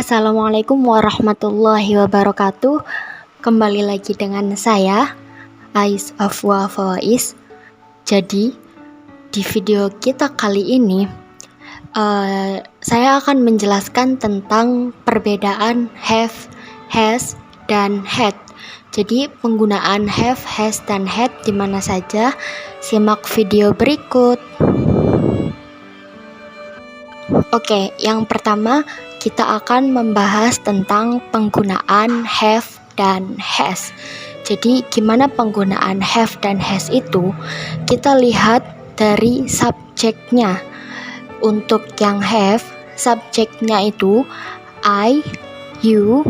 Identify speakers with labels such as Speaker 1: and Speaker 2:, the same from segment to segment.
Speaker 1: Assalamualaikum warahmatullahi wabarakatuh. Kembali lagi dengan saya, Ais Afwa Fawais. Jadi, di video kita kali ini, saya akan menjelaskan tentang perbedaan have, has, dan had. Jadi, penggunaan have, has, dan had di mana saja? Simak video berikut. Oke, yang pertama kita akan membahas tentang penggunaan have dan has. Jadi, gimana penggunaan have dan has itu? Kita lihat dari subjeknya. Untuk yang have, subjeknya itu I, you,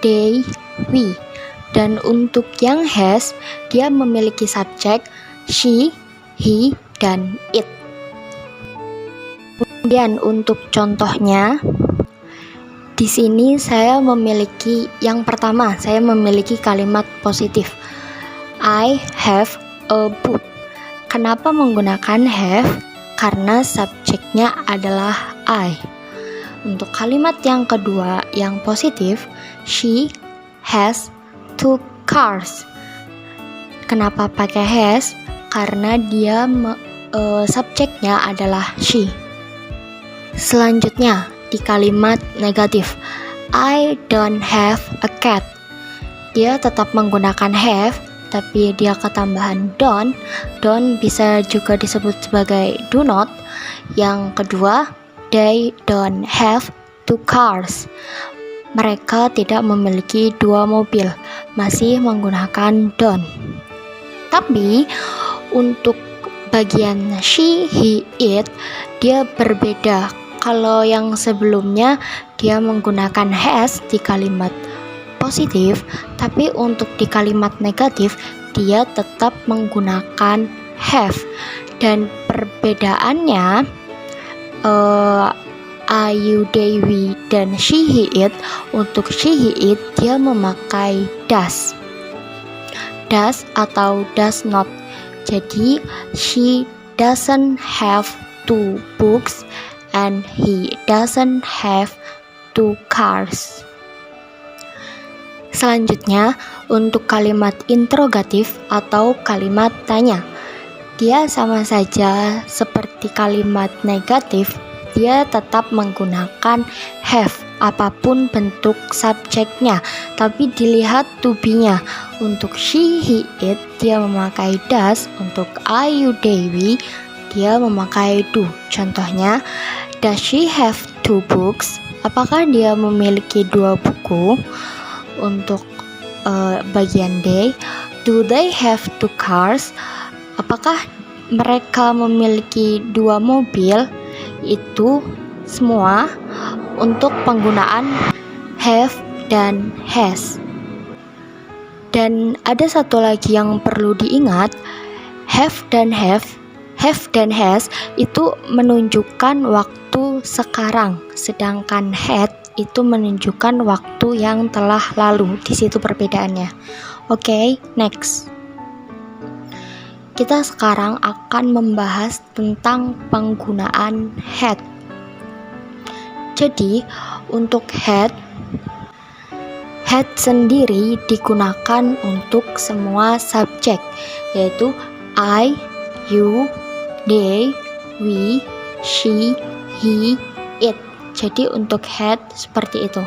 Speaker 1: they, we. Dan untuk yang has, dia memiliki subjek she, he, dan it. Kemudian untuk contohnya, di sini saya memiliki yang pertama, saya memiliki kalimat positif. I have a book. Kenapa menggunakan have? Karena subjeknya adalah I. Untuk kalimat yang kedua, yang positif, she has two cars. Kenapa pakai has? Karena dia subjeknya adalah she. Selanjutnya, di kalimat negatif, I don't have a cat. Dia tetap menggunakan have, tapi dia ketambahan don't. Don't bisa juga disebut sebagai do not. Yang kedua, they don't have two cars. Mereka tidak memiliki dua mobil, masih menggunakan don't. Tapi untuk bagian she, he, it, dia berbeda. Kalau yang sebelumnya dia menggunakan has di kalimat positif, tapi untuk di kalimat negatif dia tetap menggunakan have. Dan perbedaannya I, you, they, we, dan she, he, it. Untuk she, he, it dia memakai does atau does not. Jadi she doesn't have two books and he doesn't have two cars. Selanjutnya, untuk kalimat interrogatif atau kalimat tanya, dia sama saja seperti kalimat negatif, dia tetap menggunakan have apapun bentuk subjeknya, tapi dilihat to be-nya. Untuk she, he, it dia memakai does. Untuk I, you, they, we dia memakai do. Contohnya, does she have two books? Apakah dia memiliki dua buku? Untuk bagian they, do they have two cars? Apakah mereka memiliki dua mobil? Itu semua untuk penggunaan have dan has. Dan ada satu lagi yang perlu diingat, have dan has itu menunjukkan waktu sekarang, sedangkan had itu menunjukkan waktu yang telah lalu. Di situ perbedaannya. Oke, next. Kita sekarang akan membahas tentang penggunaan had. Jadi, untuk had sendiri digunakan untuk semua subjek, yaitu I, you, they, we, she, he, it. Jadi untuk had seperti itu.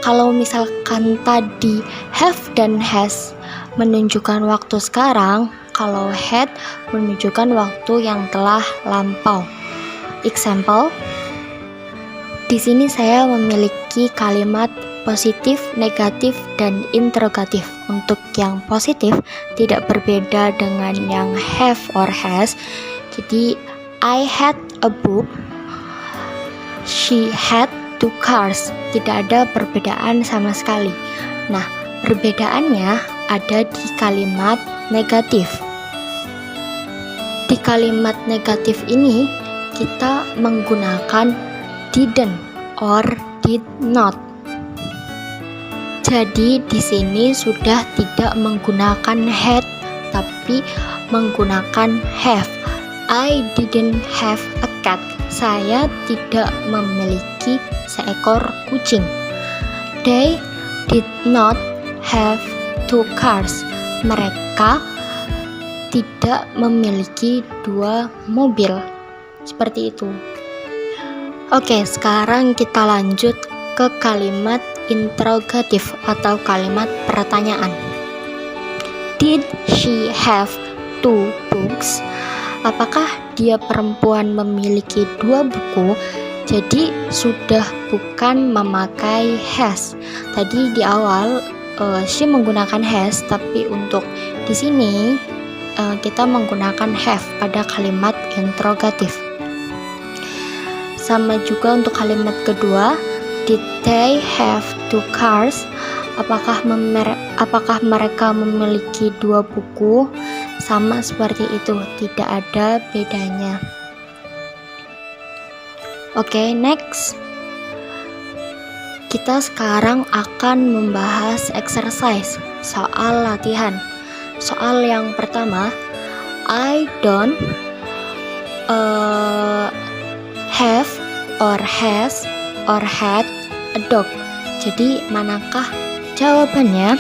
Speaker 1: Kalau misalkan tadi have dan has menunjukkan waktu sekarang, kalau had menunjukkan waktu yang telah lampau. Example, di sini saya memiliki kalimat positif, negatif, dan interrogatif. Untuk yang positif tidak berbeda dengan yang have or has. Jadi I had a book, she had two cars. Tidak ada perbedaan sama sekali. Nah, perbedaannya ada di kalimat negatif. Di kalimat negatif ini kita menggunakan didn't or did not. Jadi di sini sudah tidak menggunakan had, tapi menggunakan have. I didn't have a cat. Saya tidak memiliki seekor kucing. They did not have two cars. Mereka tidak memiliki dua mobil. Seperti itu. Oke, sekarang kita lanjut ke kalimat interrogatif atau kalimat pertanyaan. Did she have two books? Apakah dia perempuan memiliki dua buku? Jadi sudah bukan memakai has. Tadi di awal she menggunakan has, tapi untuk di sini kita menggunakan have pada kalimat interrogatif. Sama juga untuk kalimat kedua, did they have two cars? Apakah mereka memiliki dua buku? Sama seperti itu, tidak ada bedanya. Oke, next. Kita sekarang akan membahas exercise, soal latihan. Soal yang pertama, I don't have or has or had a dog. Jadi manakah jawabannya?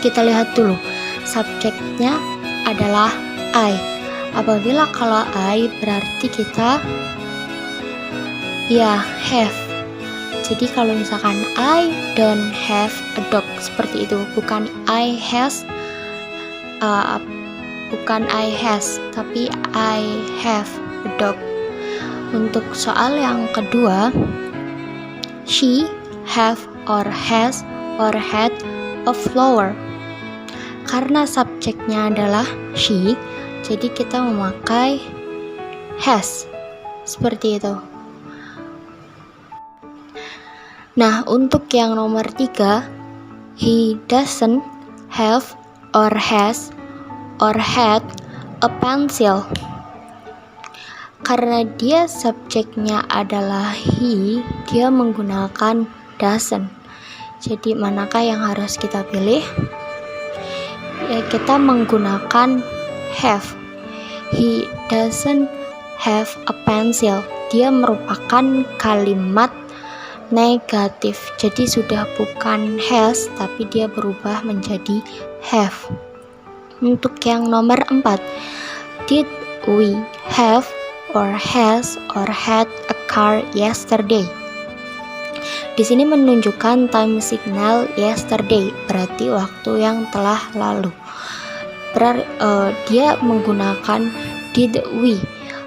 Speaker 1: Kita lihat dulu. Subjeknya adalah I. Apabila kalau I berarti kita have. Jadi kalau misalkan I don't have a dog, seperti itu, bukan I has, tapi I have a dog. Untuk soal yang kedua, she have or has or had a flower. Karena subjeknya adalah she, jadi kita memakai has, seperti itu. Nah, untuk yang nomor 3, he doesn't have or has or had a pencil. Karena dia subjeknya adalah he, dia menggunakan doesn't. Jadi manakah yang harus kita pilih? Ya, kita menggunakan have. He doesn't have a pencil. Dia merupakan kalimat negatif, jadi sudah bukan has, tapi dia berubah menjadi have. Untuk yang nomor 4, did we have or has or had a car yesterday? Di sini menunjukkan time signal yesterday, berarti waktu yang telah lalu. Dia menggunakan did we,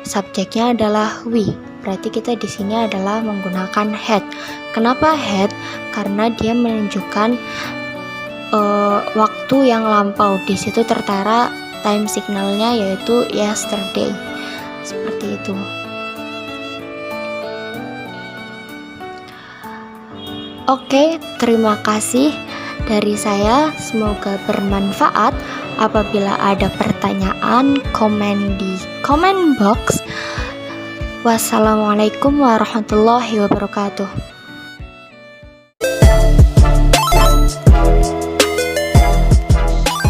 Speaker 1: subjeknya adalah we. Berarti kita di sini adalah menggunakan had. Kenapa had? Karena dia menunjukkan waktu yang lampau. Di situ tertera time signalnya yaitu yesterday. Seperti itu. Oke, terima kasih dari saya. Semoga bermanfaat. Apabila ada pertanyaan, komen di comment box. Wassalamualaikum warahmatullahi wabarakatuh.